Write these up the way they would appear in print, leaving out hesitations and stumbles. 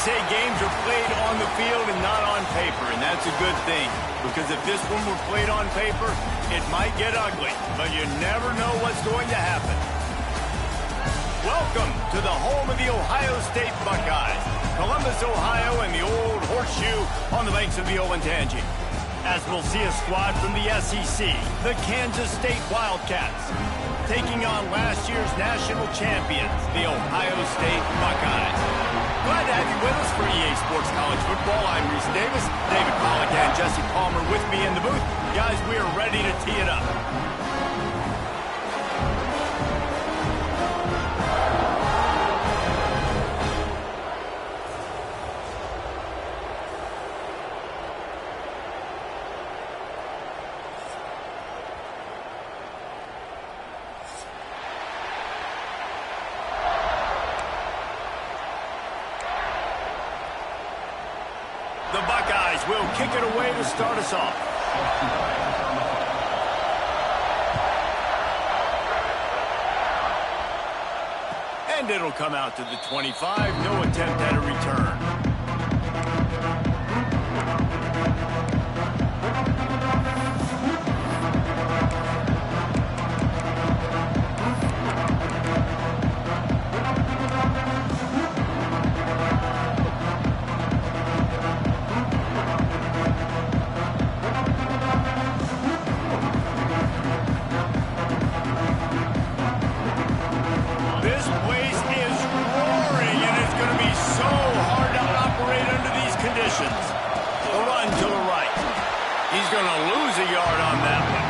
say games are played on the field and not on paper, and that's a good thing. Because if this one were played on paper, it might get ugly. But you never know what's going to happen. Welcome to the home of the Ohio State Buckeyes. Columbus, Ohio, and the old horseshoe on the banks of the Olentangy. As we'll see a squad from the SEC, the Kansas State Wildcats, taking on last year's national champions, the Ohio State Buckeyes. Glad to have you with us for EA Sports College Football. I'm Reese Davis, David Pollack, and Jesse Palmer with me in the booth. Guys, we are ready to tee it up. The Buckeyes will kick it away to start us off. And it'll come out to the 25. No attempt at a return. The run to the right. He's going to lose a yard on that one.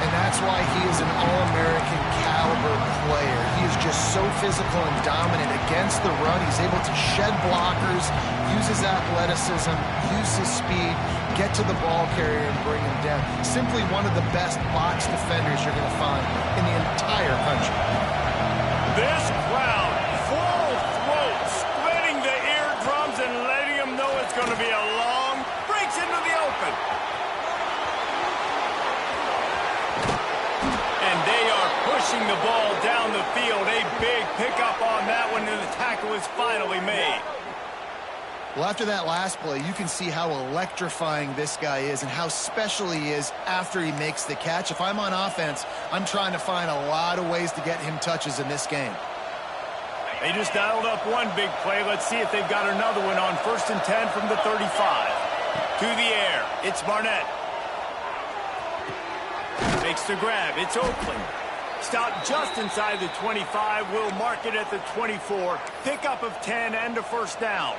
And that's why he is an All-American caliber player. He is just so physical and dominant against the run. He's able to shed blockers, use his athleticism, use his speed, get to the ball carrier and bring him down. Simply one of the best box defenders you're going to find in the entire country. This crowd, full throat, splitting the eardrums and letting them know it's going to be a long, breaks into the open. And they are pushing the ball down the field. A big pickup on that one, and the tackle is finally made. Well, after that last play, you can see how electrifying this guy is and how special he is after he makes the catch. If I'm on offense, I'm trying to find a lot of ways to get him touches in this game. They just dialed up one big play. Let's see if they've got another one on 1st and 10 from the 35. To the air. It's Barnett. Makes the grab. It's Oakland. Stop just inside the 25. We'll mark it at the 24. Pickup of 10 and a first down.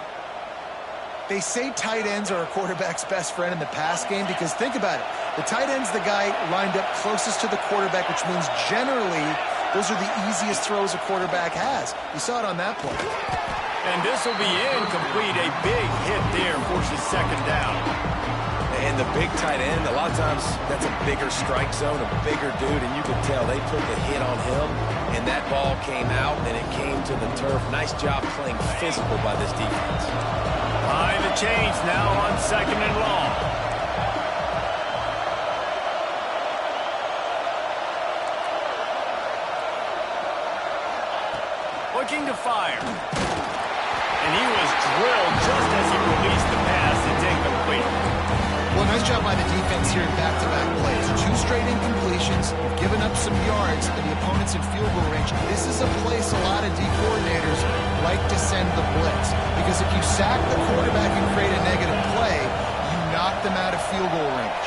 They say tight ends are a quarterback's best friend in the pass game because think about it. The tight end's the guy lined up closest to the quarterback, which means generally those are the easiest throws a quarterback has. You saw it on that play. And this will be incomplete. A big hit there forces second down. And the big tight end, a lot of times that's a bigger strike zone, a bigger dude, and you can tell they took a hit on him, and that ball came out, and it came to the turf. Nice job playing physical by this defense. Behind the chains now on 2nd and long. Looking to fire. And he was drilled just as he released the pass. It's incomplete. Well, nice job by the defense here in back-to-back plays. 2 straight incompletions, given up some yards, and the opponent's in field goal range. This is a place a lot of D coordinators like to send the blitz. Because if you sack the quarterback and create a negative play, you knock them out of field goal range.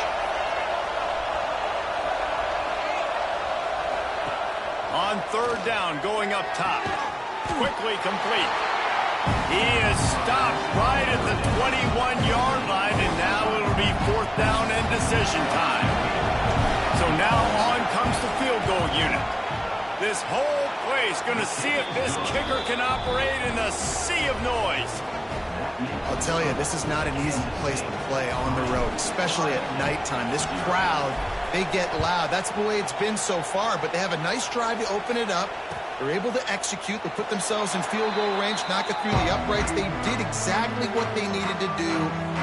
On 3rd down, going up top. Quickly complete. He is stopped right at the 21-yard line, and now it'll be 4th down and decision time. So now on comes the field goal unit. This whole place going to see if this kicker can operate in the sea of noise. I'll tell you, this is not an easy place to play on the road, especially at nighttime. This crowd, they get loud. That's the way it's been so far, but they have a nice drive to open it up. They're able to execute. They put themselves in field goal range, knock it through the uprights. They did exactly what they needed to do,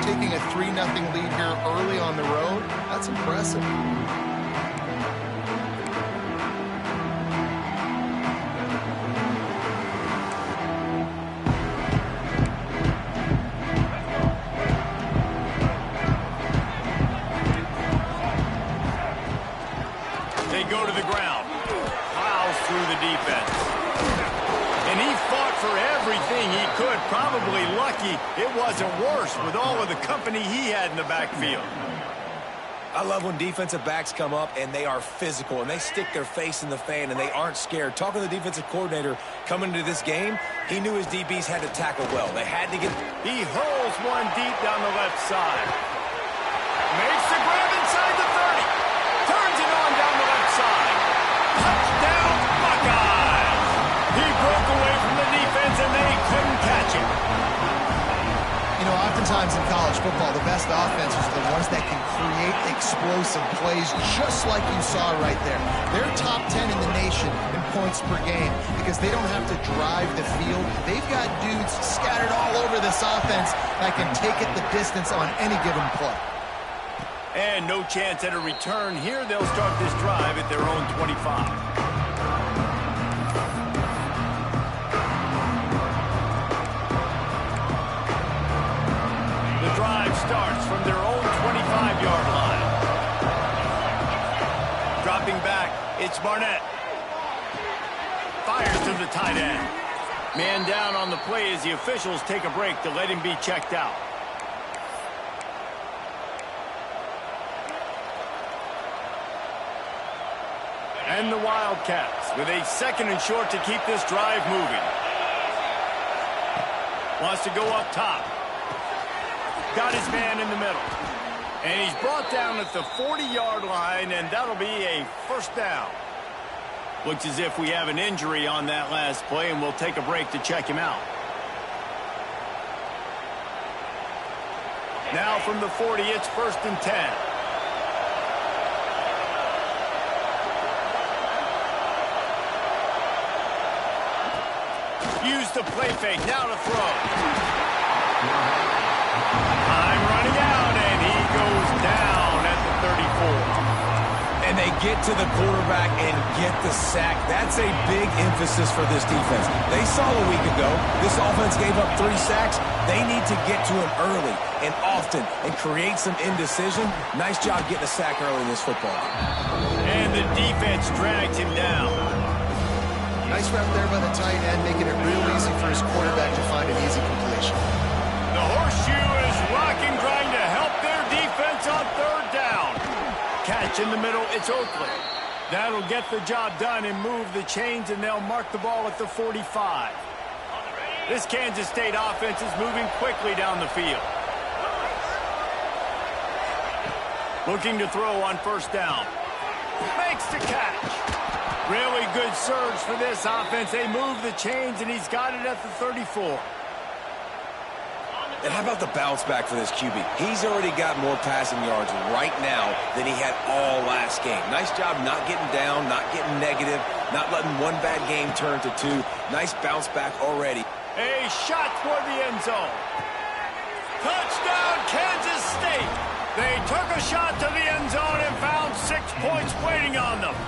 taking a 3-0 lead here early on the road. That's impressive. lucky it wasn't worse with all of the company he had in the backfield. I love when defensive backs come up and they are physical and they stick their face in the fan and they aren't scared. Talking to the defensive coordinator coming into this game, he knew his DBs had to tackle well. They had to get... He hurls one deep down the left side. Makes the grab inside the 30. Turns it on down the left side. Touchdown, Buckeyes! He broke away from the defense and they couldn't catch him. You know, oftentimes in college football, the best offenses are the ones that can create explosive plays just like you saw right there. They're top 10 in the nation in points per game because they don't have to drive the field. They've got dudes scattered all over this offense that can take it the distance on any given play. And no chance at a return here. They'll start this drive at their own 25. Drive starts from their own 25-yard line. Dropping back, it's Barnett. Fires to the tight end. Man down on the play as the officials take a break to let him be checked out. And the Wildcats with a 2nd and short to keep this drive moving. Wants to go up top. Got his man in the middle. And he's brought down at the 40-yard line, and that'll be a first down. Looks as if we have an injury on that last play, and we'll take a break to check him out. Now from the 40, it's 1st and 10. Use the play fake, now to throw. Time running out, and he goes down at the 34. And they get to the quarterback and get the sack. That's a big emphasis for this defense. They saw a week ago, this offense gave up 3 sacks. They need to get to him early and often and create some indecision. Nice job getting a sack early in this football game. And the defense drags him down. Nice route there by the tight end, making it real easy for his quarterback to find an easy completion. The horseshoe is rocking, trying to help their defense on 3rd down. Catch in the middle, it's Oakley. That'll get the job done and move the chains, and they'll mark the ball at the 45. This Kansas State offense is moving quickly down the field. Looking to throw on 1st down. Makes the catch. Really good surge for this offense. They move the chains, and he's got it at the 34. And how about the bounce back for this QB? He's already got more passing yards right now than he had all last game. Nice job not getting down, not getting negative, not letting one bad game turn to 2. Nice bounce back already. A shot toward the end zone. Touchdown, Kansas State. They took a shot to the end zone and found 6 points waiting on them.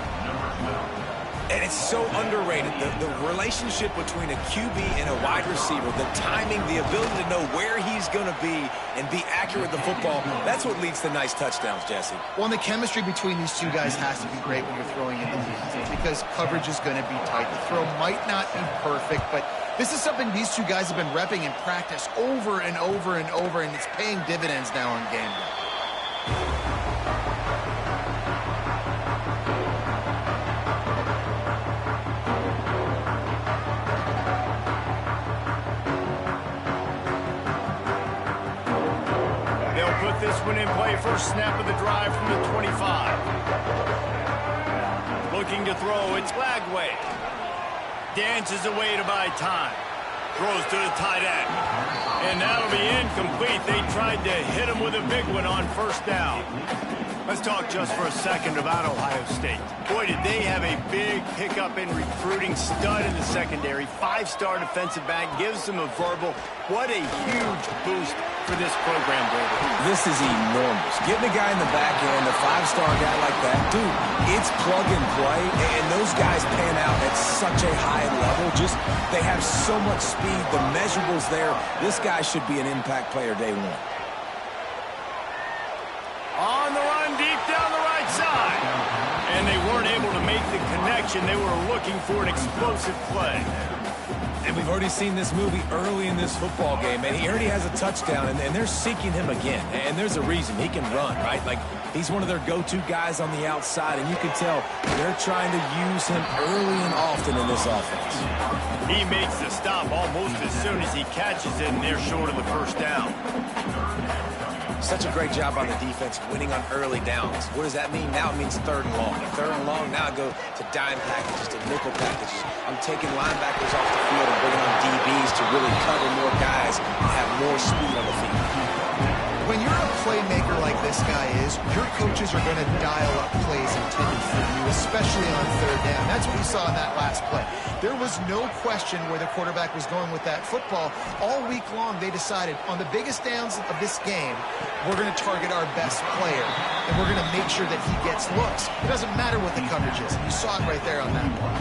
And it's so underrated. The relationship between a QB and a wide receiver, the timing, the ability to know where he's going to be and be accurate with the football, that's what leads to nice touchdowns, Jesse. Well, and the chemistry between these two guys has to be great when you're throwing in the defense because coverage is going to be tight. The throw might not be perfect, but this is something these two guys have been repping in practice over and over and over, and it's paying dividends now on game day. This one in play, first snap of the drive from the 25. Looking to throw, it's Lagway. Dances away to buy time. Throws to the tight end. And that'll be incomplete. They tried to hit him with a big one on 1st down. Let's talk just for a second about Ohio State. Boy, did they have a big pickup in recruiting. Stud in the secondary. 5-star defensive back. Gives them a verbal. What a huge boost for this program, Brady. This is enormous. Getting a guy in the back end, a 5-star guy like that, dude, it's plug and play, and those guys pan out at such a high level. Just, they have so much speed. The measurables there. This guy should be an impact player day 1. On the run, deep down the right side. And they weren't able to make the connection. They were looking for an explosive play. And we've already seen this movie early in this football game, and he already has a touchdown, and they're seeking him again. And there's a reason. He can run, right? Like, he's one of their go-to guys on the outside, and you can tell they're trying to use him early and often in this offense. He makes the stop almost as soon as he catches it, and they're short of the first down. Such a great job on the defense winning on early downs. What does that mean? Now it means 3rd and long. 3rd and long, now I go to dime packages, to nickel packages. I'm taking linebackers off the field and bringing on DBs to really cover more guys and have more speed on the field. When you're a playmaker like this guy is, your coaches are going to dial up plays intended for you, especially on 3rd down. That's what we saw in that last play. There was no question where the quarterback was going with that football. All week long, they decided on the biggest downs of this game, we're going to target our best player, and we're going to make sure that he gets looks. It doesn't matter what the coverage is. You saw it right there on that play.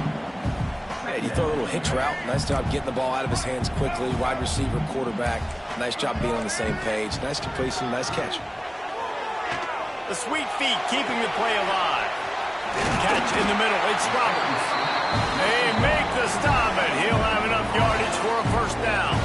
Hey, you throw a little hitch route. Nice job getting the ball out of his hands quickly. Wide receiver, quarterback. Nice job being on the same page. Nice completion, nice catch. The sweet feet keeping the play alive. Catch in the middle. It's Roberts. They make the stop, and he'll have enough yardage for a first down.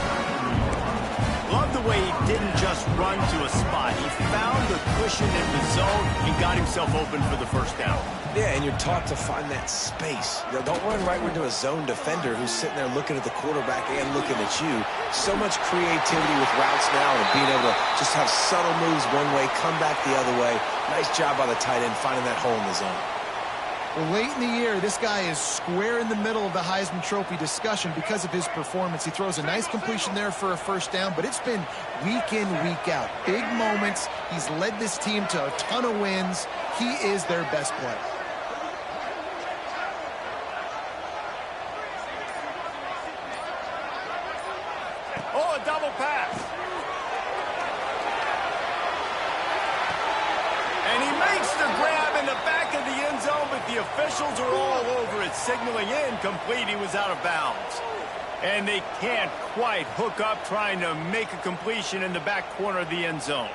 Love the way he didn't just run to a spot. He found the cushion in the zone and got himself open for the first down. Yeah, and you're taught to find that space. You know, don't run right into a zone defender who's sitting there looking at the quarterback and looking at you. So much creativity with routes now and being able to just have subtle moves one way, come back the other way. Nice job by the tight end finding that hole in the zone. Well, late in the year, this guy is square in the middle of the Heisman Trophy discussion because of his performance. He throws a nice completion there for a first down, but it's been week in, week out. Big moments. He's led this team to a ton of wins. He is their best player. Oh, a double pass. And he makes the grab in the back of the end zone, but the officials are all over it, signaling incomplete. He was out of bounds. And they can't quite hook up trying to make a completion in the back corner of the end zone.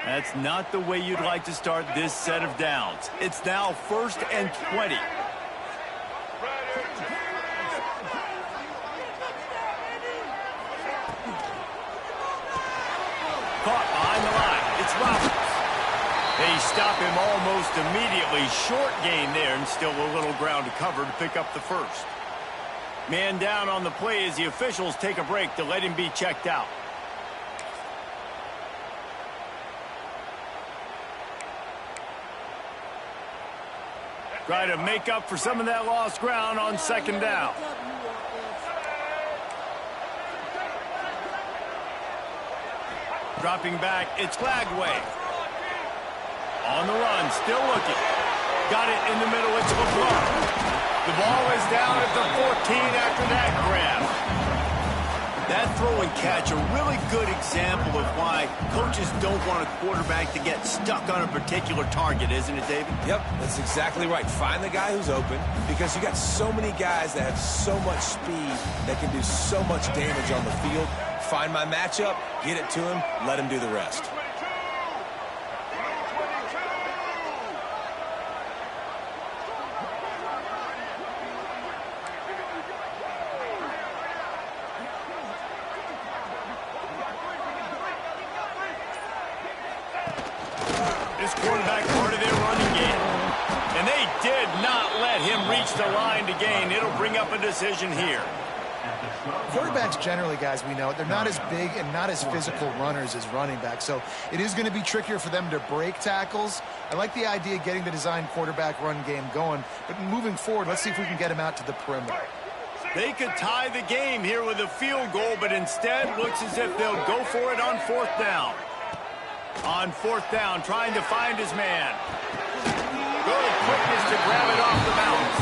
That's not the way you'd like to start this set of downs. It's now 1st and 20. Caught behind the line. It's Roberts. They stop him almost immediately. Short gain there, and still a little ground to cover to pick up the first. Man down on the play as the officials take a break to let him be checked out. Try to make up for some of that lost ground on 2nd down. Dropping back, it's Glagway. On the run, still looking. Got it in the middle, it's LeBlanc. The ball is down at the 14 after that grab. That throw and catch, a really good example of why coaches don't want a quarterback to get stuck on a particular target, isn't it, David? Yep, that's exactly right. Find the guy who's open because you got so many guys that have so much speed that can do so much damage on the field. Find my matchup, get it to him, let him do the rest. This quarterback part of their running game. And they did not let him reach the line to gain. It'll bring up a decision here. Quarterbacks generally, guys, we know, they're not as big and not as physical runners as running backs, so it is going to be trickier for them to break tackles. I like the idea of getting the design quarterback run game going, but moving forward, let's see if we can get him out to the perimeter. They could tie the game here with a field goal, but instead looks as if they'll go for it on 4th down. On 4th down, trying to find his man. Good quickness to grab it off the bounce.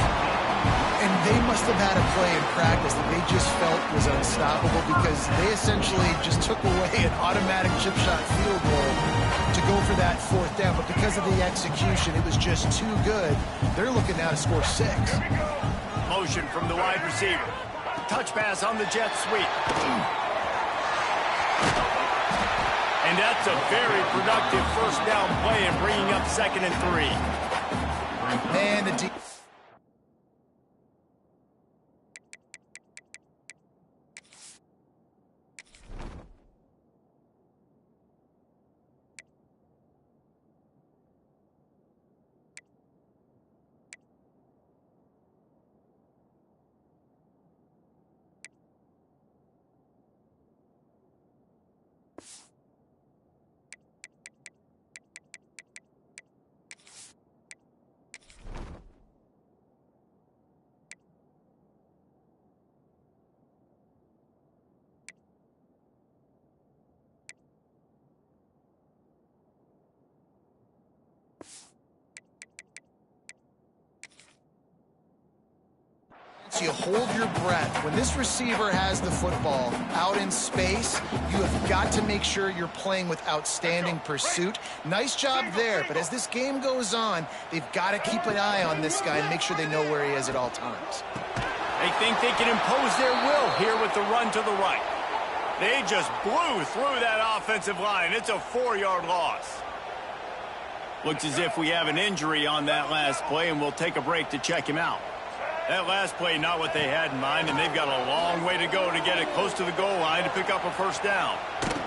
And they must have had a play in practice that they just felt was unstoppable because they essentially just took away an automatic chip shot field goal to go for that 4th down. But because of the execution, it was just too good. They're looking now to score 6. Motion from the wide receiver. Touch pass on the jet sweep. And that's a very productive first down play and bringing up 2nd and 3. Man, the you hold your breath. When this receiver has the football out in space, you have got to make sure you're playing with outstanding pursuit. Nice job there, but as this game goes on, they've got to keep an eye on this guy and make sure they know where he is at all times. They think they can impose their will here with the run to the right. They just blew through that offensive line. It's a 4-yard loss. Looks as if we have an injury on that last play, and we'll take a break to check him out. That last play, not what they had in mind, and they've got a long way to go to get it close to the goal line to pick up a first down.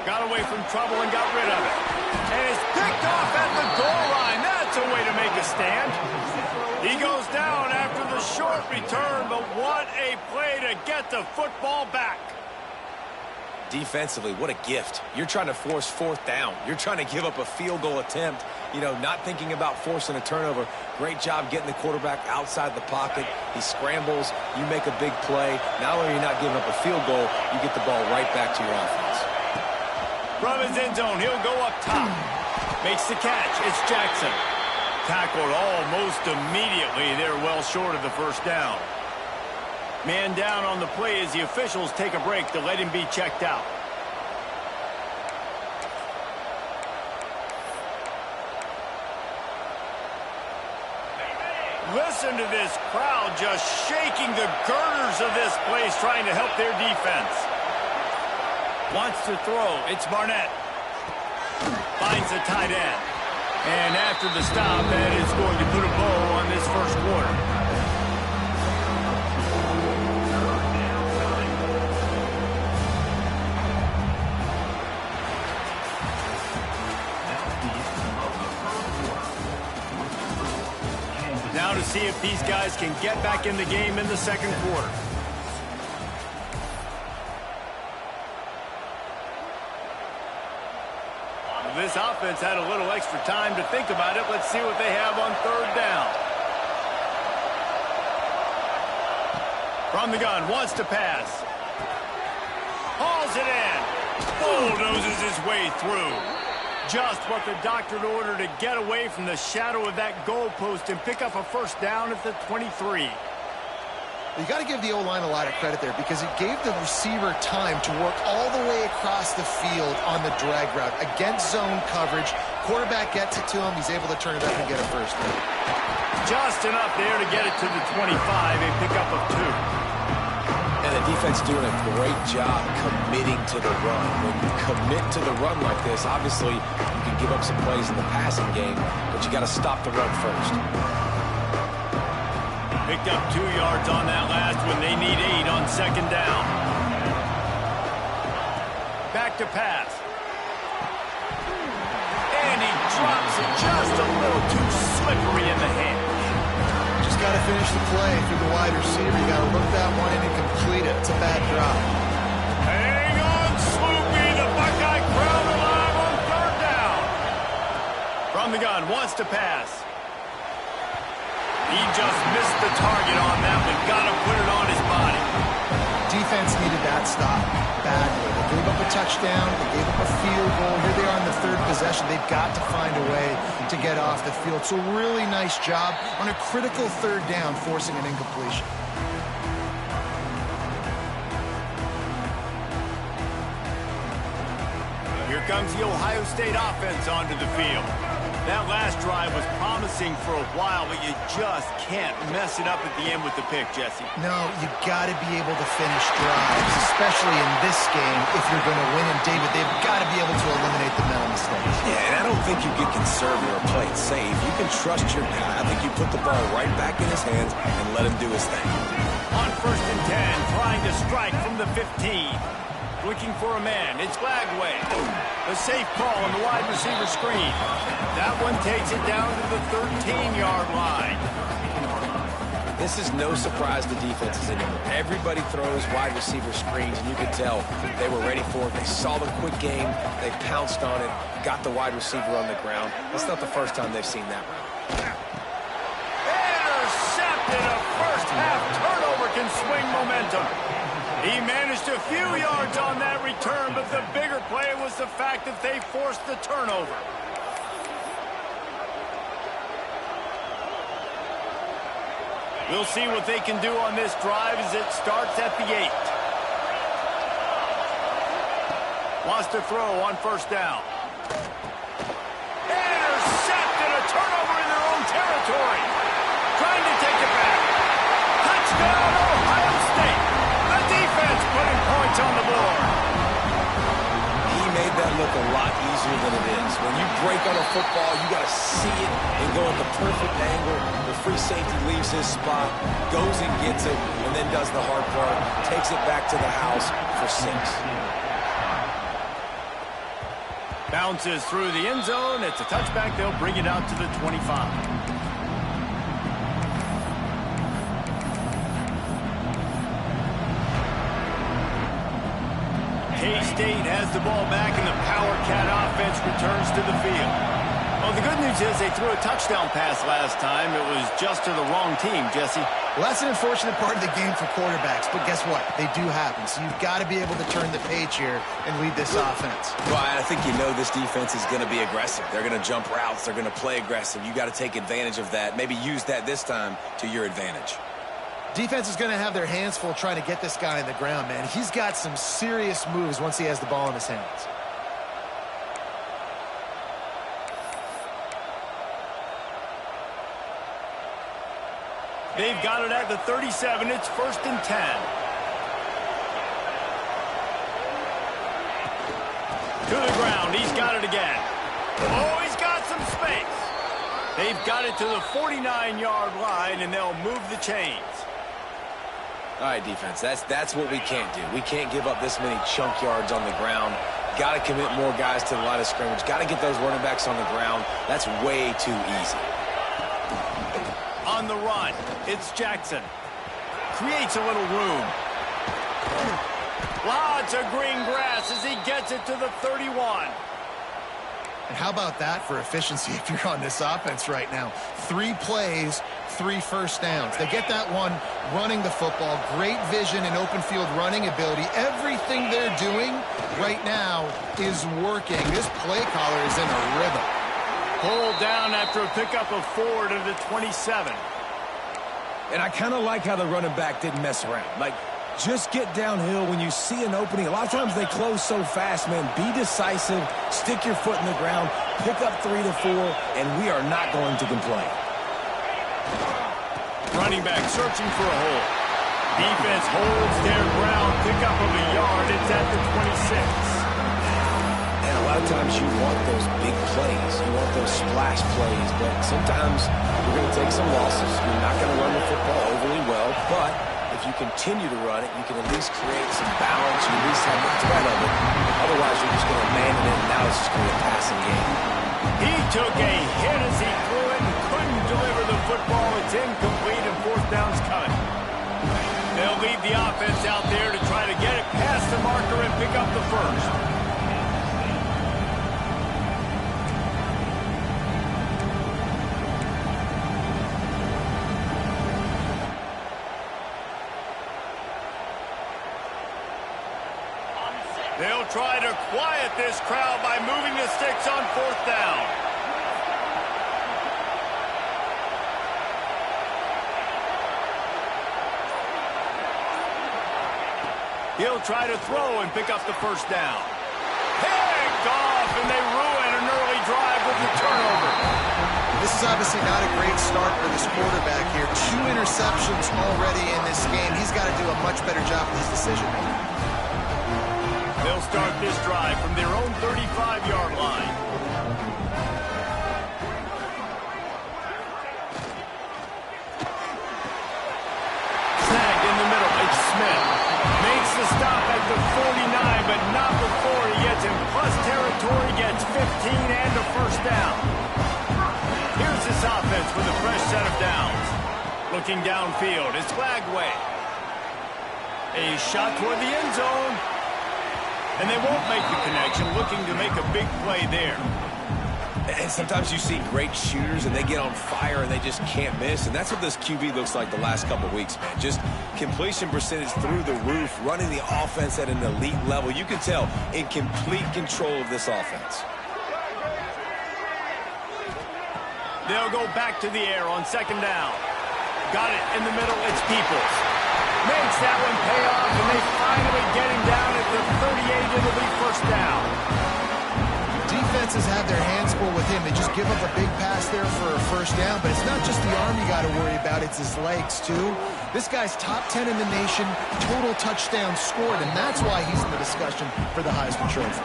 Got away from trouble and got rid of it. And it's picked off at the goal line. That's a way to make a stand. He goes down after the short return, but what a play to get the football back. Defensively, what a gift. You're trying to force 4th down. You're trying to give up a field goal attempt, not thinking about forcing a turnover. Great job getting the quarterback outside the pocket. He scrambles. You make a big play. Not only are you not giving up a field goal, you get the ball right back to your offense. From his end zone, he'll go up top. Makes the catch. It's Jackson. Tackled almost immediately. They're well short of the first down. Man down on the play as the officials take a break to let him be checked out. Listen to this crowd just shaking the girders of this place, trying to help their defense. Wants to throw. It's Barnett. Finds the tight end. And after the stop, that is going to put a bow on this first quarter. Now to see if these guys can get back in the game in the second quarter. This offense had a little extra time to think about it. Let's see what they have on 3rd down. From the gun, wants to pass. Hauls it in. Bulldozes his way through. Just what the doctor ordered to get away from the shadow of that goalpost and pick up a first down at the 23. You got to give the O-line a lot of credit there because it gave the receiver time to work all the way across the field on the drag route against zone coverage. Quarterback gets it to him. He's able to turn it up and get a first down. Just enough there to get it to the 25, a pickup of 2. And the defense doing a great job committing to the run. When you commit to the run like this, obviously you can give up some plays in the passing game, but you got to stop the run first. Picked up 2 yards on that last one. They need 8 on 2nd down. Back to pass. And he drops it just a little too slippery in the hand. Just got to finish the play through the wide receiver. You got to look that one in and complete it. It's a bad drop. Hang on, Sloopy. The Buckeye crowd alive on 3rd down. From the gun, wants to pass. He just missed the target on that one. Got to put it on his body. Defense needed that stop badly. They gave up a touchdown. They gave up a field goal. Here they are on the 3rd possession. They've got to find a way to get off the field. So really nice job on a critical 3rd down, forcing an incompletion. Here comes the Ohio State offense onto the field. That last drive was promising for a while, but you just can't mess it up at the end with the pick, Jesse. No, you got to be able to finish drives, especially in this game if you're going to win. And, David, they've got to be able to eliminate the mental mistakes. Yeah, and I don't think you get conservative or play it safe. You can trust your guy. I think you put the ball right back in his hands and let him do his thing. On 1st and 10, trying to strike from the 15. Looking for a man. It's Bagway. A safe call on the wide receiver screen. That one takes it down to the 13-yard line. This is no surprise to defenses anymore. Everybody throws wide receiver screens, and you can tell they were ready for it. They saw the quick game. They pounced on it, got the wide receiver on the ground. That's not the first time they've seen that route. Intercepted. A first-half turnover can swing momentum. He managed a few yards on that return, but the bigger play was the fact that they forced the turnover. We'll see what they can do on this drive as it starts at the 8. Wants to throw on 1st down. Intercepted. A turnover in their own territory. Trying to take it back. Touchdown, Ohio State. The defense putting points on the board. He made that look a lot easier than it is. When you break on a football, you got to see it and go at the perfect angle. The free safety leaves his spot, goes and gets it, and then does the hard part, takes it back to the house for 6. Bounces through the end zone. It's a touchback. They'll bring it out to the 25. K-State has the ball back, and the Power Cat offense returns to the field. Well, the good news is they threw a touchdown pass last time. It was just to the wrong team, Jesse. Well, that's an unfortunate part of the game for quarterbacks, but guess what? They do happen, so you've got to be able to turn the page here and lead this offense. Well, I think you know this defense is going to be aggressive. They're going to jump routes. They're going to play aggressive. You got to take advantage of that. Maybe use that this time to your advantage. Defense is going to have their hands full trying to get this guy on the ground, man. He's got some serious moves once he has the ball in his hands. They've got it at the 37. It's 1st and 10. To the ground. He's got it again. Oh, he's got some space. They've got it to the 49-yard line, and they'll move the chains. All right, defense, that's what we can't do. We can't give up this many chunk yards on the ground. Got to commit more guys to the line of scrimmage. Got to get those running backs on the ground. That's way too easy. On the run, it's Jackson. Creates a little room. Lots of green grass as he gets it to the 31. And how about that for efficiency if you're on this offense right now? 3 plays, 3 first downs. They get that one running the football. Great vision and open field running ability. Everything they're doing right now is working. This play caller is in a rhythm. Pulled down after a pickup of 4 to the 27. And I kind of like how the running back didn't mess around. Like, just get downhill when you see an opening. A lot of times they close so fast, man. Be decisive, stick your foot in the ground, pick up 3 to 4, and we are not going to complain. Running back searching for a hole. Defense holds their ground, pick up of a yard. It's at the 26. And a lot of times you want those big plays. You want those splash plays, but sometimes you're going to take some losses. You're not going to run the football overly well, but if you continue to run it, you can at least create some balance. You at least have the threat of it. Otherwise, you're just going to abandon it, and now it's just going to be a passing game. He took a hit as he threw it and couldn't deliver the football. It's incomplete, and 4th down's coming. They'll leave the offense out there to try to get it past the marker and pick up the first. They'll try to quiet this crowd by moving the sticks on 4th down. He'll try to throw and pick up the 1st down. Picked off, and they ruin an early drive with the turnover. obviously not a great start for this quarterback here. 2 interceptions already in this game. He's got to do a much better job with his decision-making. They'll start this drive from their own 35-yard line. Snagged in the middle. It's Smith. Makes the stop at the 49, but not before he gets in plus territory, gets 15 and a first down. Here's this offense with a fresh set of downs. Looking downfield, it's Lagway. A shot toward the end zone. And they won't make the connection, looking to make a big play there. And sometimes you see great shooters, and they get on fire, and they just can't miss. And that's what this QB looks like the last couple of weeks, man. Just completion percentage through the roof, running the offense at an elite level. You can tell in complete control of this offense. They'll go back to the air on second down. Got it in the middle. It's Peoples. Makes that one pay off, and they finally get him down at the 38. It'll be first down. Defenses have their hands full with him. They just give up a big pass there for a first down, but it's not just the arm you got to worry about. It's his legs, too. This guy's top 10 in the nation, total touchdowns scored, and that's why he's in the discussion for the Heisman Trophy.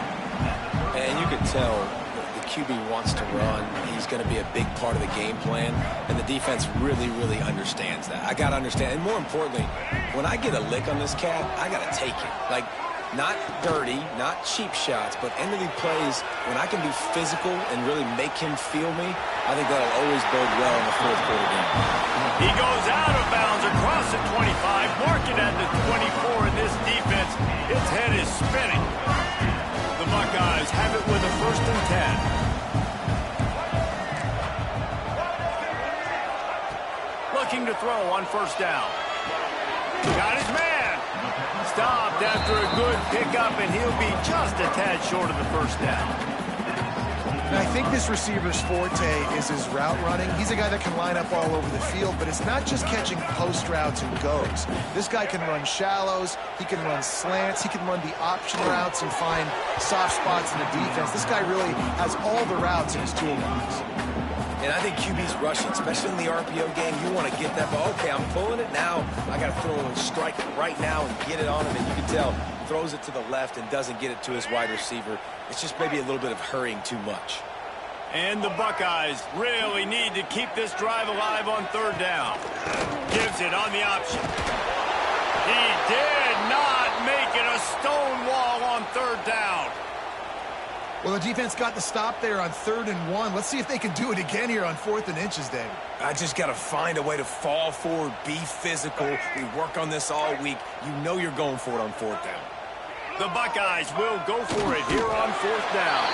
And you can tell the QB wants to run. He's going to be a big part of the game plan, and the defense really, really understands that. I got to understand, and more importantly, when I get a lick on this cat, I got to take it. Like, not dirty, not cheap shots, but end of the plays, when I can be physical and really make him feel me, I think that'll always bode well in the fourth quarter game. He goes out of bounds across the 25, mark it at the 24 in this defense. Its head is spinning. The Buckeyes have it with a 1st and 10. Looking to throw on first down. Got his man. Stopped after a good pickup, and he'll be just a tad short of the first down. And I think this receiver's forte is his route running. He's a guy that can line up all over the field, but it's not just catching post routes and goes. This guy can run shallows, he can run slants, he can run the option routes and find soft spots in the defense. This guy really has all the routes in his toolbox. And I think QB's rushing, especially in the RPO game. You want to get that ball. Okay, I'm pulling it now. I got to throw and strike it right now and get it on him. And you can tell, throws it to the left and doesn't get it to his wide receiver. It's just maybe a little bit of hurrying too much. And the Buckeyes really need to keep this drive alive on third down. Gives it on the option. He did not make it a stone wall on third down. Well, the defense got the stop there on 3rd and 1. Let's see if they can do it again here on 4th and inches, David. I just got to find a way to fall forward, be physical. We work on this all week. You know you're going for it on 4th down. The Buckeyes will go for it here on 4th down.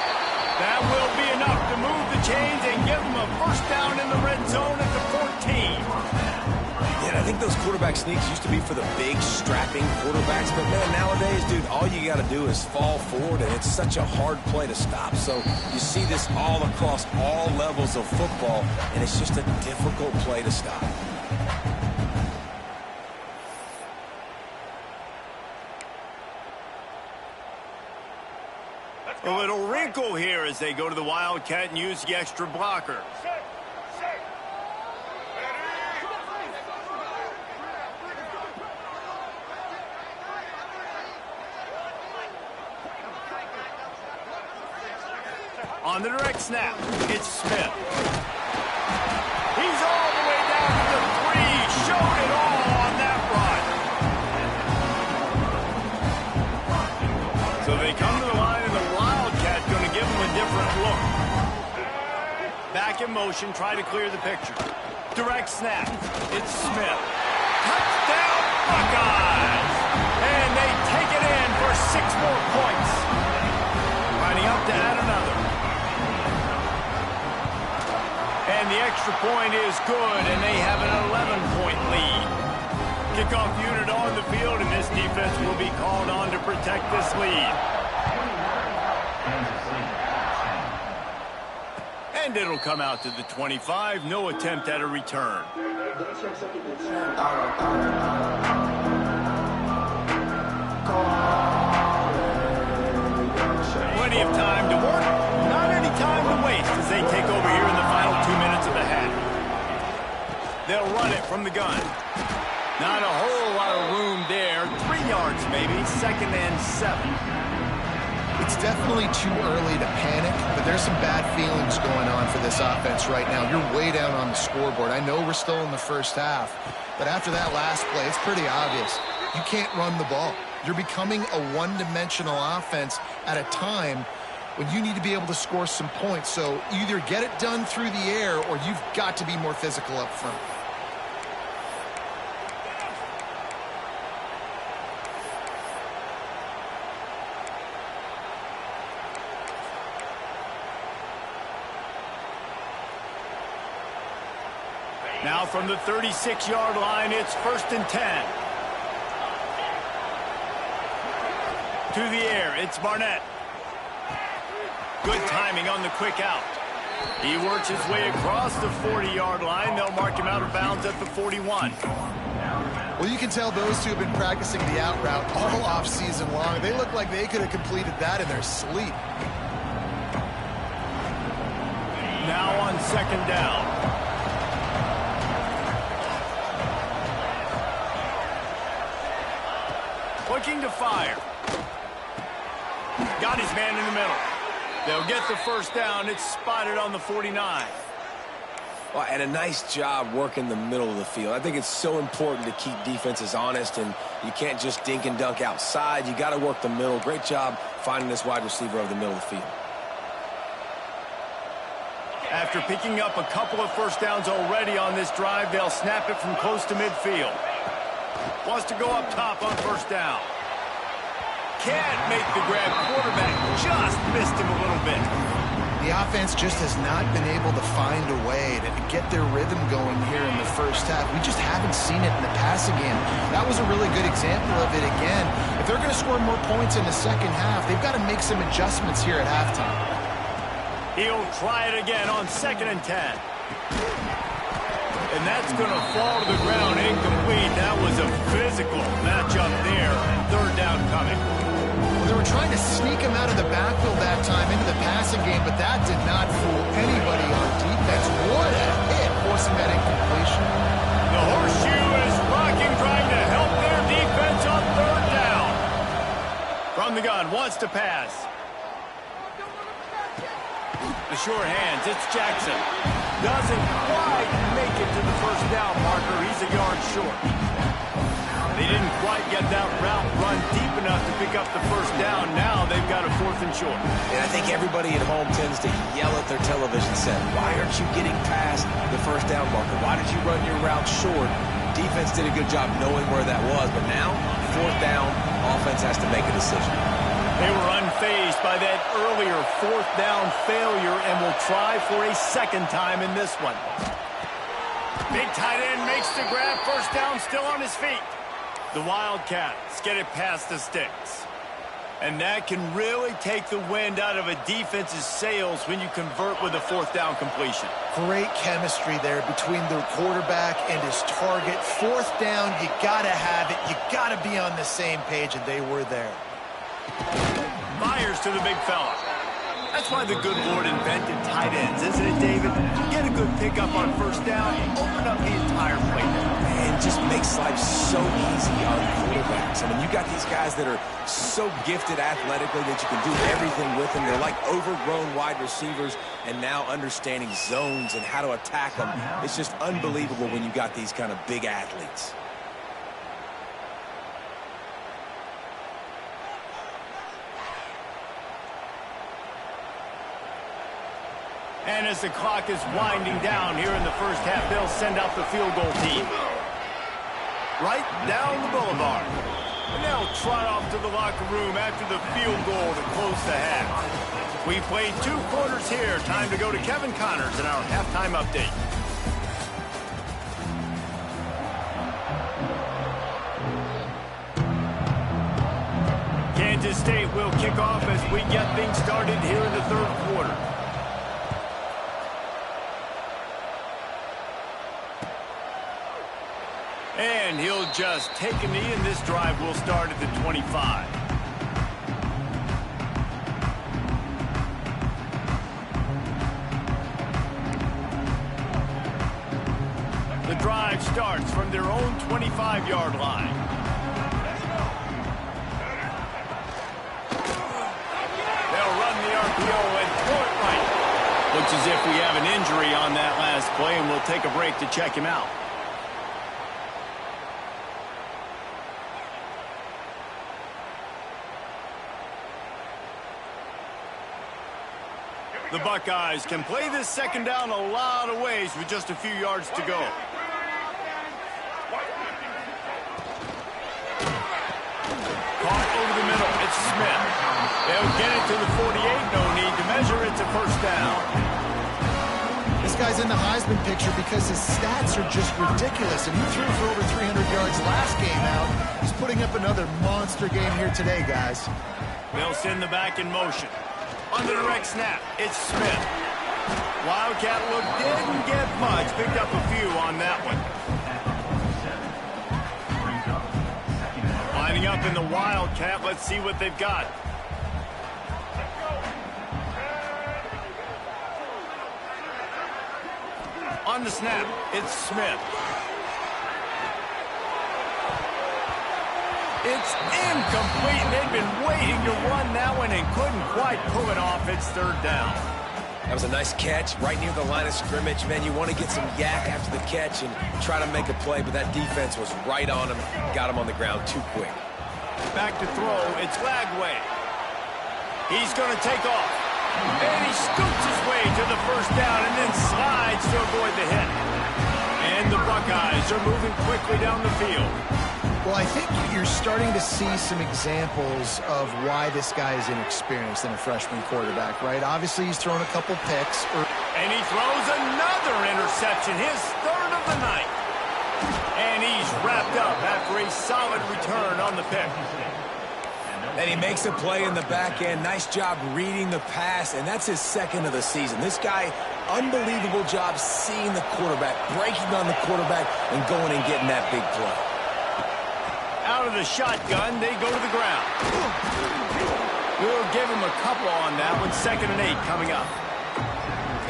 That will be enough to move the chains and give them a first down in the red zone at the 14. Yeah, I think those quarterback sneaks used to be for the big, strapping quarterbacks. But, man, nowadays, dude, all you got to do is fall forward, and it's such a hard play to stop. So you see this all across all levels of football, and it's just a difficult play to stop. A little wrinkle here as they go to the Wildcat and use the extra blocker. On the direct snap, it's Smith. He's all the way down to the 3. Showed it all on that run. So they come to the line, and the Wildcat going to give them a different look. Back in motion, try to clear the picture. Direct snap, it's Smith. Touchdown, Buckeyes! And they take it in for 6 more points. Lining up to add another. And the extra point is good, and they have an 11-point lead. Kickoff unit on the field, and this defense will be called on to protect this lead. And it'll come out to the 25. No attempt at a return. Plenty of time to work. Not any time to waste as they take over here in the final 2 minutes of the half. They'll run it from the gun. Not a whole lot of room there. 3 yards maybe. 2nd and 7. It's definitely too early to panic, but there's some bad feelings going on for this offense right now. You're way down on the scoreboard. I know we're still in the first half, but after that last play, it's pretty obvious. You can't run the ball. You're becoming a one-dimensional offense at a time when you need to be able to score some points. So either get it done through the air or you've got to be more physical up front. Now from the 36-yard line, it's 1st and 10. To the air, it's Barnett. Good timing on the quick out. He works his way across the 40-yard line. They'll mark him out of bounds at the 41. Well, you can tell those two have been practicing the out route all off season long. They look like they could have completed that in their sleep. Now on 2nd down. Looking to fire. Got his man in the middle. They'll get the 1st down. It's spotted on the 49. Well, and a nice job working the middle of the field. I think it's so important to keep defenses honest, and you can't just dink and dunk outside. You got to work the middle. Great job finding this wide receiver over the middle of the field. After picking up a couple of 1st downs already on this drive, they'll snap it from close to midfield. Wants to go up top on 1st down. Can't make the grab. Quarterback just missed him a little bit. The offense just has not been able to find a way to get their rhythm going here in the first half. We just haven't seen it in the passing game. That was a really good example of it again. If they're going to score more points in the second half, they've got to make some adjustments here at halftime. He'll try it again on 2nd and 10. And that's going to fall to the ground incomplete. That was a physical matchup there. 3rd down coming. Well, they were trying to sneak him out of the backfield that time into the passing game, but that did not fool anybody on defense. What a hit, forcing that incompletion. The horseshoe is rocking, trying to help their defense on 3rd down. From the gun, wants to pass. The short hands, it's Jackson. Doesn't quite make it to the 1st down marker. He's a yard short. They didn't quite get that route run deep enough to pick up the 1st down. Now they've got a 4th and short. And I think everybody at home tends to yell at their television set. Why aren't you getting past the 1st down marker? Why did you run your route short? Defense did a good job knowing where that was, but now 4th down, offense has to make a decision. They were unfazed by that earlier 4th down failure and will try for a 2nd time in this one. Big tight end makes the grab. 1st down, still on his feet. The Wildcats get it past the sticks. And that can really take the wind out of a defense's sails when you convert with a 4th down completion. Great chemistry there between the quarterback and his target. 4th down, you got to have it. You got to be on the same page, and they were there. Myers to the big fella. That's why the good Lord invented tight ends, isn't it, David? Get a good pickup on 1st down, open up the entire play. Man, just makes life so easy on quarterbacks. I mean, you got these guys that are so gifted athletically that you can do everything with them. They're like overgrown wide receivers, and now understanding zones and how to attack them. It's just unbelievable when you got these kind of big athletes. And as the clock is winding down here in the first half, they'll send out the field goal team. Right down the boulevard. And they'll trot off to the locker room after the field goal to close the half. We played 2 quarters here. Time to go to Kevin Connors in our halftime update. Kansas State will kick off as we get things started here in the 3rd quarter. And he'll just take a knee, and this drive will start at the 25. The drive starts from their own 25-yard line. They'll run the RPO and throw it right. Looks as if we have an injury on that last play, and we'll take a break to check him out. The Buckeyes can play this second down a lot of ways with just a few yards to go. Caught over the middle. It's Smith. They'll get it to the 48. No need to measure. It's a first down. This guy's in the Heisman picture because his stats are just ridiculous, and he threw for over 300 yards last game out. He's putting up another monster game here today, guys. They'll send the back in motion. On the direct snap, it's Smith. Wildcat look didn't get much. Picked up a few on that one. Lining up in the Wildcat. Let's see what they've got. On the snap, it's Smith. It's incomplete. They've been waiting to run that one and couldn't quite pull it off. It's third down. That was a nice catch right near the line of scrimmage. Man, you want to get some yak after the catch and try to make a play, but that defense was right on him. Got him on the ground too quick. Back to throw. It's Lagway. He's going to take off. And he scoots his way to the first down and then slides to avoid the hit. And the Buckeyes are moving quickly down the field. Well, I think you're starting to see some examples of why this guy is inexperienced in a freshman quarterback, right? Obviously, he's thrown a couple picks. And he throws another interception, his third of the night. And he's wrapped up after a solid return on the pick. And he makes a play in the back end. Nice job reading the pass, and that's his second of the season. This guy, unbelievable job seeing the quarterback, breaking on the quarterback, and going and getting that big play. Out of the shotgun, they go to the ground. We'll give him a couple on that one. 2nd and 8 coming up.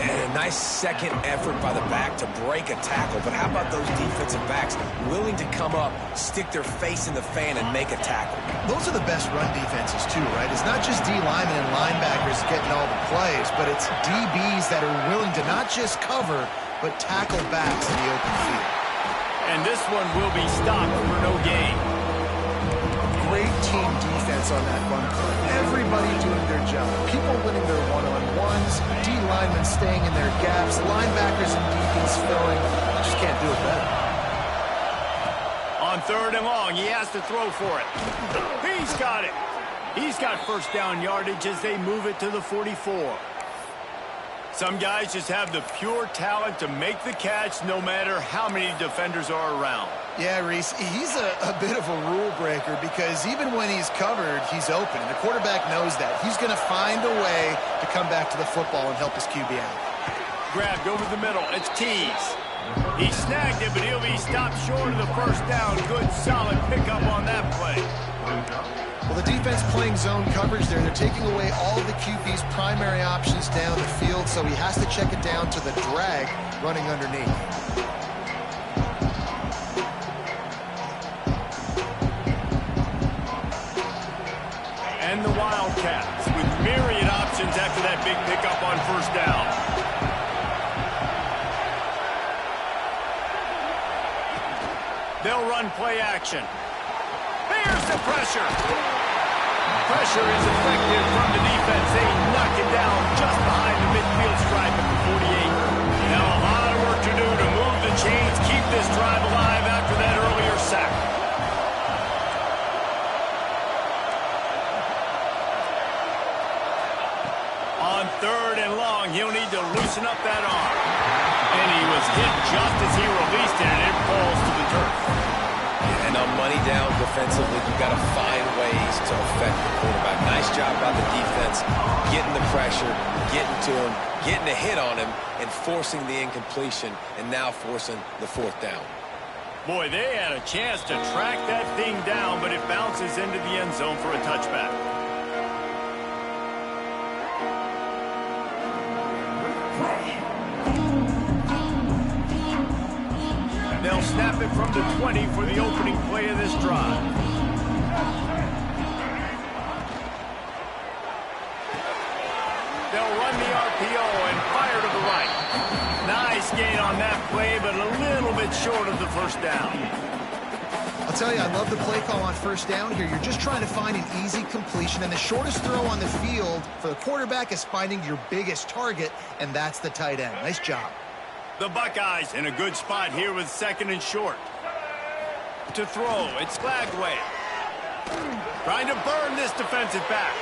And a nice second effort by the back to break a tackle. But how about those defensive backs willing to come up, stick their face in the fan, and make a tackle? Those are the best run defenses, too, right? It's not just D linemen and linebackers getting all the plays, but it's DBs that are willing to not just cover, but tackle backs in the open field. And this one will be stopped for no gain. Great team defense on that run play. Everybody doing their job. People winning their one-on-ones, D linemen staying in their gaps, linebackers and DBs filling. Just can't do it better. On 3rd and long, he has to throw for it. He's got it. He's got first down yardage as they move it to the 44. Some guys just have the pure talent to make the catch no matter how many defenders are around. Yeah, Reese, he's a bit of a rule breaker because even when he's covered, he's open. And the quarterback knows that. He's going to find a way to come back to the football and help his QB out. Grabbed over the middle. It's Tees. He snagged it, but he'll be stopped short of the first down. Good, solid pickup on that play. Well, the defense playing zone coverage there. They're taking away all of the QB's primary options down the field, so he has to check it down to the drag running underneath. And the Wildcats with myriad options after that big pickup on first down. They'll run play action. Here's the pressure. Pressure is effective from the defense. They knock it down just behind the midfield stripe at the 48. Now a lot of work to do to move the chains, keep this drive alive after that earlier sack. On 3rd and long, he'll need to loosen up that arm. And he was hit just as he released it, and it falls to the turf. And on money down defensively, you've got to find ways to affect the quarterback. Nice job by the defense, getting the pressure, getting to him, getting a hit on him, and forcing the incompletion, and now forcing the 4th down. Boy, they had a chance to track that thing down, but it bounces into the end zone for a touchback. they'll snap it from the 20 for the opening play of this drive. They'll run the RPO and fire to the right. Nice gain on that play, but a little bit short of the first down. I'll tell you, I love the play call on first down here. You're just trying to find an easy completion, and the shortest throw on the field for the quarterback is finding your biggest target, and that's the tight end. Nice job. The Buckeyes in a good spot here with 2nd and short. To throw, it's Glagway. Trying to burn this defensive back.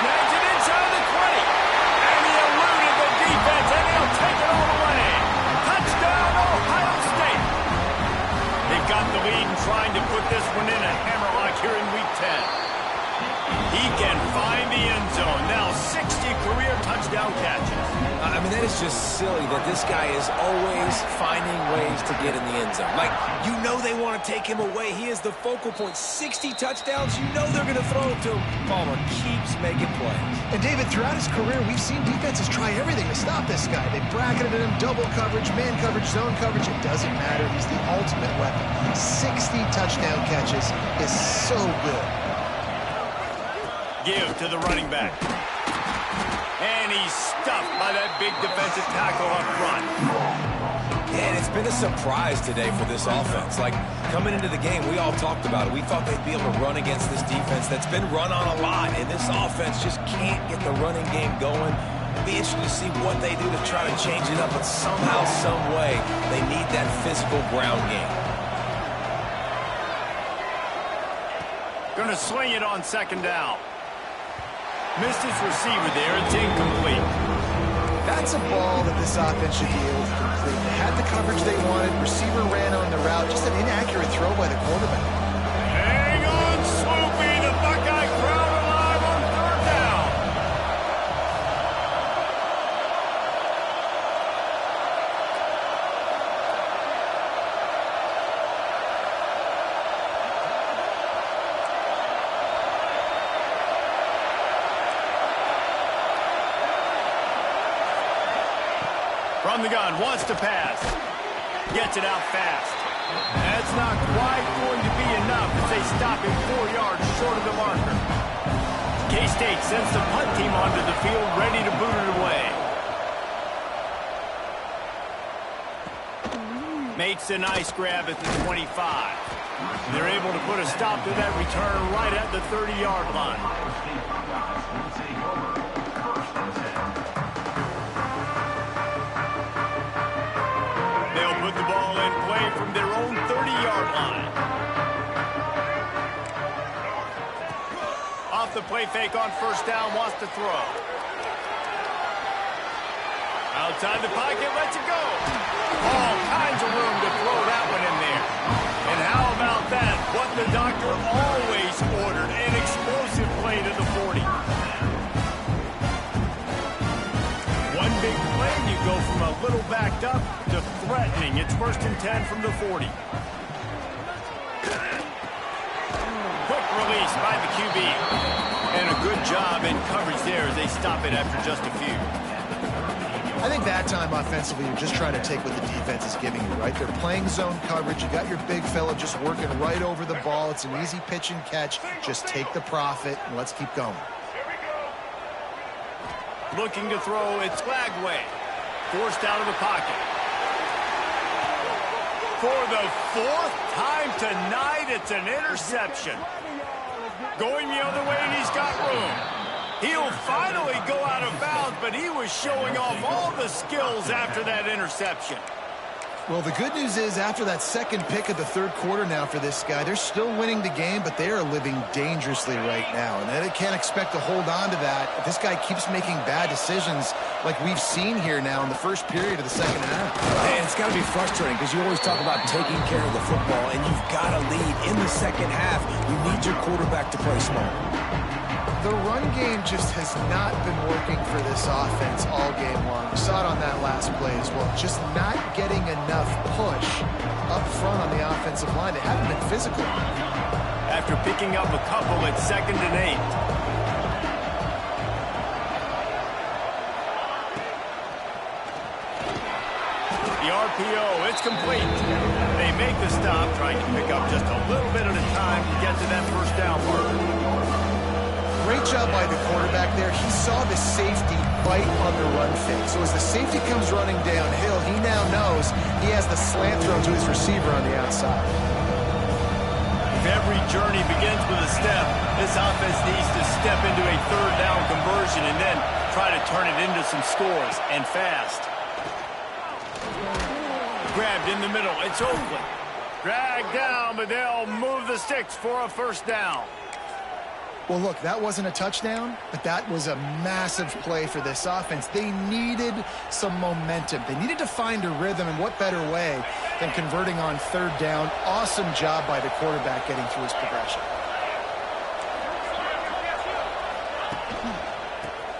Snags it inside the 20. And he eluded the defense, and he'll take it all the way. Touchdown, Ohio State. They've got the lead and trying to put this one in a hammerlock here in Week 10. He can find the end zone. Now 60 career touchdown catches. I mean, that is just silly that this guy is always finding ways to get in the end zone. Like, you know they want to take him away. He is the focal point. 60 touchdowns, you know they're going to throw it to him. Palmer keeps making plays. And, David, throughout his career, we've seen defenses try everything to stop this guy. They bracketed him, double coverage, man coverage, zone coverage. It doesn't matter. He's the ultimate weapon. 60 touchdown catches is so good. Give to the running back. And he's stuffed by that big defensive tackle up front. And it's been a surprise today for this offense. Like, coming into the game, we all talked about it. We thought they'd be able to run against this defense that's been run on a lot. And this offense just can't get the running game going. It'll be interesting to see what they do to try to change it up. But somehow, some way, they need that physical ground game. Gonna swing it on 2nd down. Missed his receiver there. It's incomplete. That's a ball that this offense should be able to complete. They had the coverage they wanted. Receiver ran on the route. Just an inaccurate throw by the quarterback. Hang on, Swoopy. The Buckeye crowd alive on 3rd down. From the gun, wants to pass. Gets it out fast. That's not quite going to be enough as they stop him 4 yards short of the marker. K-State sends the punt team onto the field, ready to boot it away. Makes a nice grab at the 25. They're able to put a stop to that return right at the 30-yard line. Put the ball in play from their own 30-yard line. Off the play fake on 1st down, wants to throw. Outside the pocket, lets it go. All kinds of room to throw that one in there. And how about that? What the doctor always ordered, an explosive play to the 40. One big play, and you go from a little backed up to threatening. It's 1st and 10 from the 40. Quick release by the QB. And a good job in coverage there as they stop it after just a few. I think that time offensively, you're just trying to take what the defense is giving you, right? They're playing zone coverage. You got your big fella just working right over the ball. It's an easy pitch and catch. Just take the profit, and let's keep going. Looking to throw, it's Glagway. Forced out of the pocket. For the 4th time tonight, it's an interception. Going the other way, and he's got room. He'll finally go out of bounds, but he was showing off all the skills after that interception. Well, the good news is after that 2nd pick of the 3rd quarter now for this guy, they're still winning the game, but they are living dangerously right now. And they can't expect to hold on to that if this guy keeps making bad decisions like we've seen here now in the 1st period of the 2nd half. And it's got to be frustrating because you always talk about taking care of the football, and you've got to lead in the 2nd half. You need your quarterback to play small. The run game just has not been working for this offense all game long. We saw it on that last play as well. Just not getting enough push up front on the offensive line. They haven't been physical. After picking up a couple at 2nd and 8. The RPO. It's complete. They make the stop, trying to pick up just a little bit at a time to get to that first down mark. Great job by the quarterback there. He saw the safety bite on the run fake. So as the safety comes running downhill, he now knows he has the slant throw to his receiver on the outside. If every journey begins with a step, this offense needs to step into a third down conversion and then try to turn it into some scores, and fast. Grabbed in the middle. It's Oakland. Dragged down, but they'll move the sticks for a first down. Well, look, that wasn't a touchdown, but that was a massive play for this offense. They needed some momentum. They needed to find a rhythm, and what better way than converting on third down. Awesome job by the quarterback getting through his progression.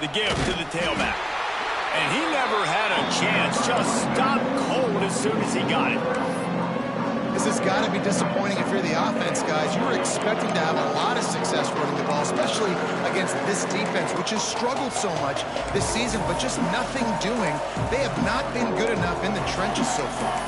The give to the tailback. And he never had a chance. Just stopped cold as soon as he got it. This has got to be disappointing if you're the offense, guys. You were expecting to have a lot of success running the ball, especially against this defense, which has struggled so much this season, but just nothing doing. They have not been good enough in the trenches so far.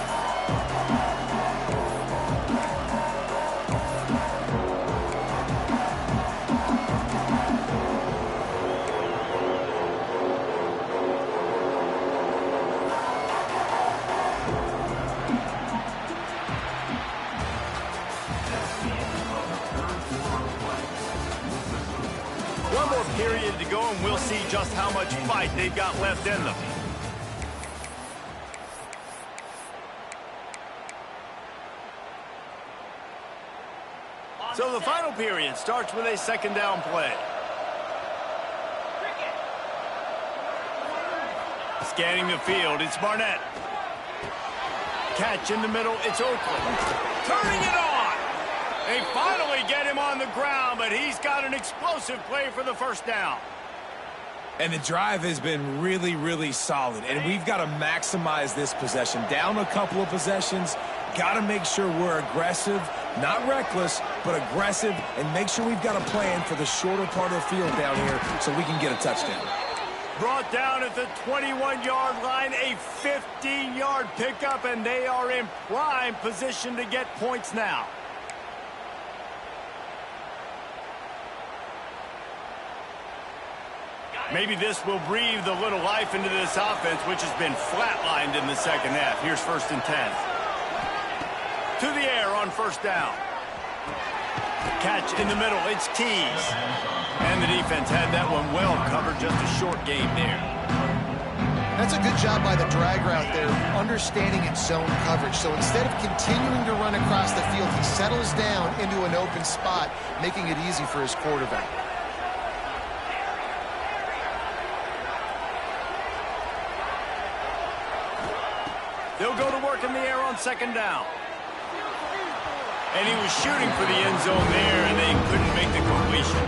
One more period to go, and we'll see just how much fight they've got left in them. So the final period starts with a second down play. Scanning the field, it's Barnett. Catch in the middle, it's Oakland. Turning it on! They finally get him on the ground, but he's got an explosive play for the first down. And the drive has been really, really solid, and we've got to maximize this possession. Down a couple of possessions, got to make sure we're aggressive, not reckless, but aggressive, and make sure we've got a plan for the shorter part of the field down here so we can get a touchdown. Brought down at the 21-yard line, a 15-yard pickup, and they are in prime position to get points now. Maybe this will breathe a little life into this offense, which has been flatlined in the second half. Here's 1st and 10. To the air on first down. Catch in the middle. It's Tees. And the defense had that one well covered. Just a short game there. That's a good job by the drag route there, understanding its zone coverage. So instead of continuing to run across the field, he settles down into an open spot, making it easy for his quarterback. They'll go to work in the air on second down. And he was shooting for the end zone there, and they couldn't make the completion.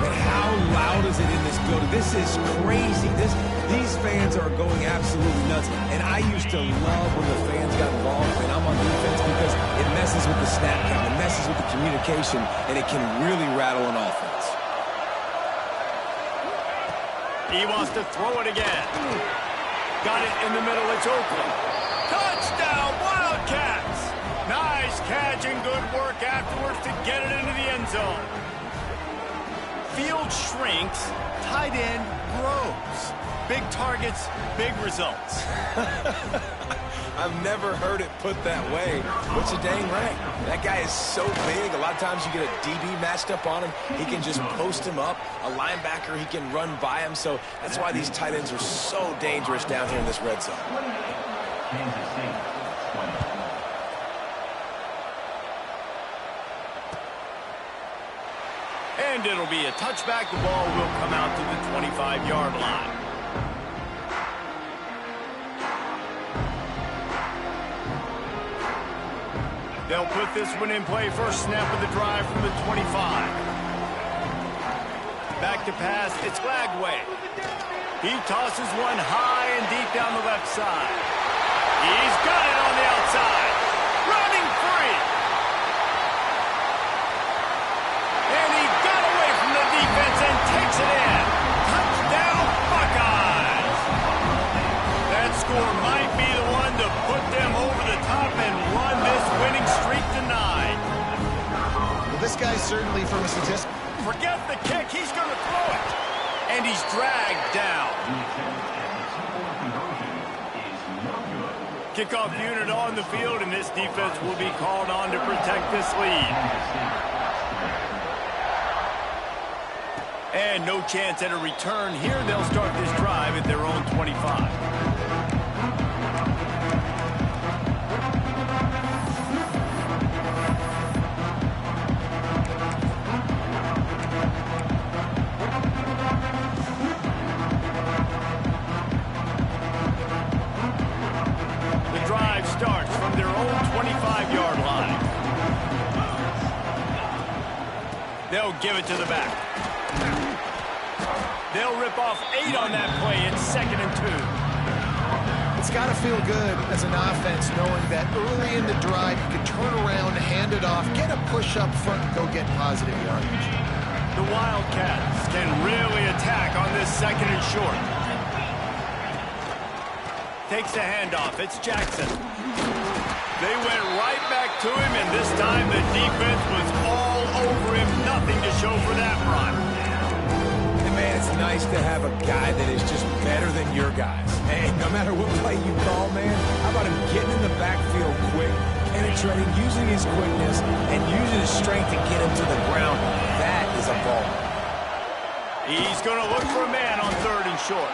And how loud is it in this building? This is crazy. These fans are going absolutely nuts. And I used to love when the fans got involved when I'm on defense because it messes with the snap count, it messes with the communication, and it can really rattle an offense. He wants to throw it again. Got it in the middle. It's Oakland. Touchdown, Wildcats! Nice catch and good work afterwards to get it into the end zone. Field shrinks, tight end grows. Big targets, big results. I've never heard it put that way, but you're dang right. That guy is so big. A lot of times you get a DB matched up on him. He can just post him up. A linebacker, he can run by him. So that's why these tight ends are so dangerous down here in this red zone. And it'll be a touchback. The ball will come out to the 25-yard line. They'll put this one in play. First snap of the drive from the 25. Back to pass. It's Lagway. He tosses one high and deep down the left side. He's got it on the outside. Running free. And he got away from the defense and takes it in. Touchdown, Buckeyes. That score might be the one to put them certainly from a statistic. Forget the kick. He's going to throw it. And he's dragged down. Kickoff unit on the field, and this defense will be called on to protect this lead. And no chance at a return here. They'll start this drive at their own 25. Starts from their own 25-yard line. They'll give it to the back. They'll rip off 8 on that play. It's 2nd and 2. It's got to feel good as an offense knowing that early in the drive you can turn around, hand it off, get a push up front, and go get positive yardage. The Wildcats can really attack on this 2nd and short. Takes a handoff. It's Jackson. They went right back to him, and this time the defense was all over him. Nothing to show for that run. And, man, it's nice to have a guy that is just better than your guys. And no matter what play you call, man, how about him getting in the backfield quick, penetrating, using his quickness, and using his strength to get him to the ground. That is a ball. He's going to look for a man on 3rd and short.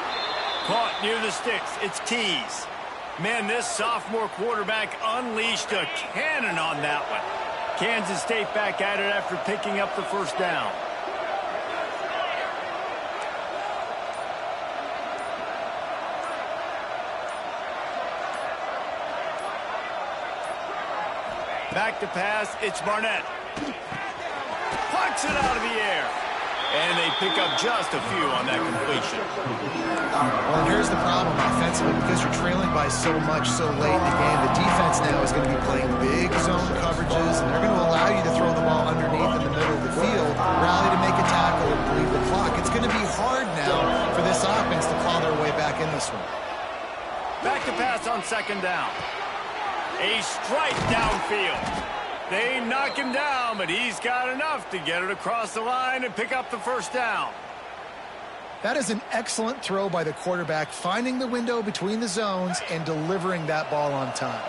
Caught near the sticks. It's Tees. Man, this sophomore quarterback unleashed a cannon on that one. Kansas State back at it after picking up the first down. Back to pass. It's Barnett. Plucks it out of the air. And they pick up just a few on that completion. Well, here's the problem offensively, because you're trailing by so much so late in the game. The defense now is going to be playing big zone coverages, and they're going to allow you to throw the ball underneath in the middle of the field, rally to make a tackle, and bleed the clock. It's going to be hard now for this offense to claw their way back in this one. Back to pass on 2nd down. A strike downfield. They knock him down, but he's got enough to get it across the line and pick up the first down. That is an excellent throw by the quarterback, finding the window between the zones and delivering that ball on time.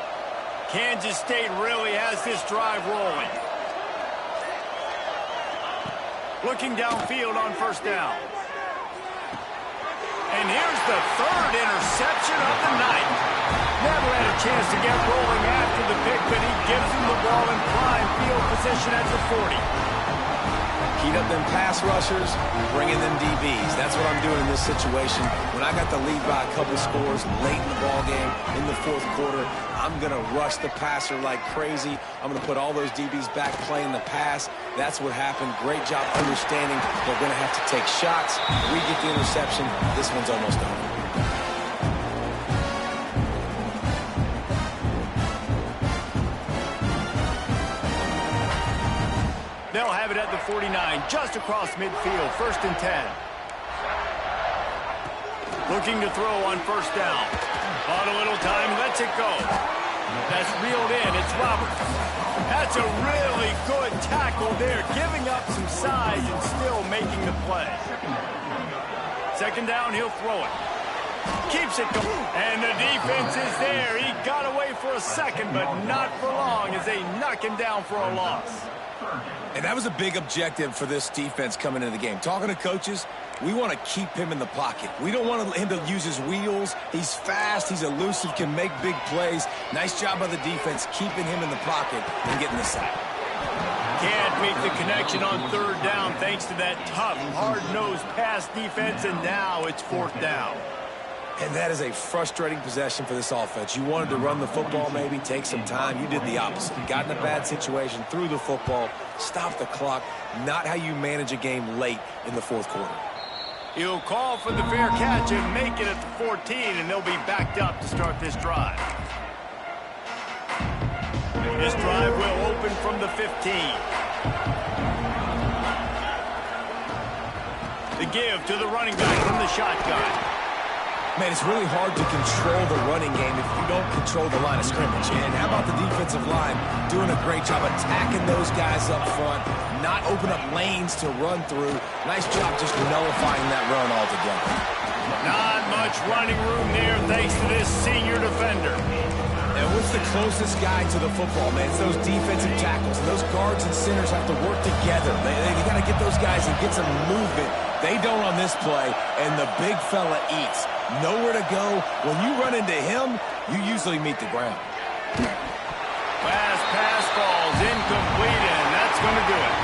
Kansas State really has this drive rolling. Looking downfield on 1st down. And here's the 3rd interception of the night. Never had a chance to get rolling after the pick, but he gives him the ball in prime field position at the 40. Heat up them pass rushers, bring in them DBs. That's what I'm doing in this situation. When I got the lead by a couple scores late in the ball game, in the 4th quarter, I'm going to rush the passer like crazy. I'm going to put all those DBs back playing the pass. That's what happened. Great job understanding they're going to have to take shots. We get the interception. This one's almost over. They'll have it at the 49, just across midfield, 1st and 10. Looking to throw on 1st down. On a little time, lets it go. That's reeled in. It's Roberts. That's a really good tackle there, giving up some size and still making the play. 2nd down, he'll throw it. Keeps it going. And the defense is there. He got away for a second, but not for long as they knock him down for a loss. And that was a big objective for this defense coming into the game. Talking to coaches, we want to keep him in the pocket. We don't want him to use his wheels. He's fast, he's elusive, can make big plays. Nice job by the defense keeping him in the pocket and getting the sack. Can't make the connection on 3rd down thanks to that tough, hard-nosed pass defense, and now it's 4th down. And that is a frustrating possession for this offense. You wanted to run the football, maybe take some time. You did the opposite. You got in a bad situation, threw the football, stopped the clock. Not how you manage a game late in the 4th quarter. He'll call for the fair catch and make it at the 14, and they'll be backed up to start this drive. This drive will open from the 15. The give to the running back from the shotgun. Man, it's really hard to control the running game if you don't control the line of scrimmage. And how about the defensive line doing a great job attacking those guys up front, not open up lanes to run through. Nice job just nullifying that run altogether. Not much running room there thanks to this senior defender. And what's the closest guy to the football, man? It's those defensive tackles. And those guards and centers have to work together. They got to get those guys and get some movement. They don't on this play, and the big fella eats. Nowhere to go. When you run into him, you usually meet the ground. Last pass falls incomplete, and that's going to do it.